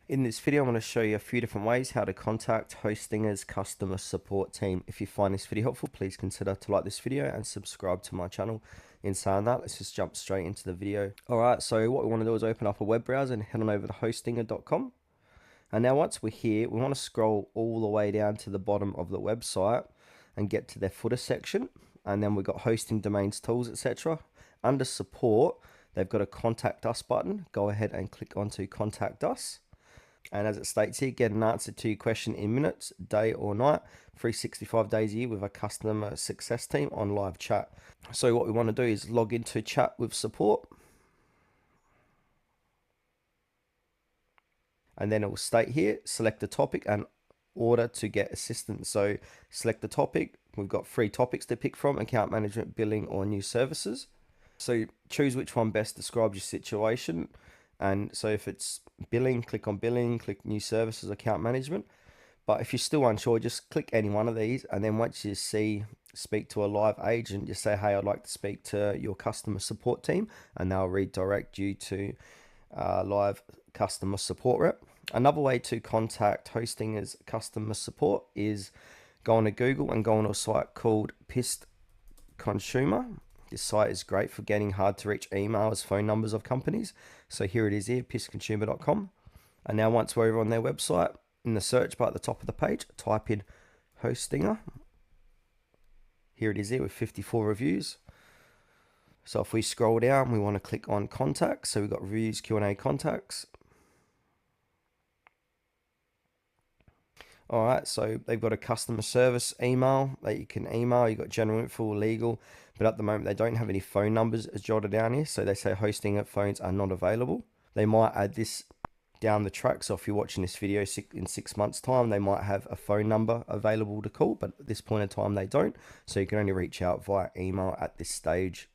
In this video, I'm going to show you a few different ways how to contact Hostinger's customer support team. If you find this video helpful, please consider to like this video and subscribe to my channel. In saying that, let's just jump straight into the video. Alright, so what we want to do is open up a web browser and head on over to hostinger.com. And now once we're here, we want to scroll all the way down to the bottom of the website and get to their footer section. And then we've got hosting, domains, tools, etc. Under support, they've got a contact us button. Go ahead and click onto contact us. And as it states here, get an answer to your question in minutes, day or night, 365 days a year with a customer success team on live chat. So what we want to do is log into chat with support. And then it will state here, select the topic and order to get assistance. So select the topic. We've got 3 topics to pick from: account management, billing, or new services. So choose which one best describes your situation. And so if it's billing, click on billing, click new services, account management. But if you're still unsure, just click any one of these. And then once you see speak to a live agent, just say, hey, I'd like to speak to your customer support team. And they'll redirect you to live customer support rep. Another way to contact Hostinger's customer support is go on to Google and go on to a site called Pissed Consumer. This site is great for getting hard to reach emails, phone numbers of companies. So here it is here, pissconsumer.com. And now once we're over on their website, in the search bar at the top of the page, type in Hostinger. Here it is here with 54 reviews. So if we scroll down, we want to click on contacts. So we've got reviews, Q&A, contacts. All right, so they've got a customer service email that you can email. You've got general info, legal, but at the moment they don't have any phone numbers as jotted down here. So they say Hostinger phones are not available. They might add this down the track. So if you're watching this video in 6 months' time, they might have a phone number available to call, but at this point in time they don't. So you can only reach out via email at this stage.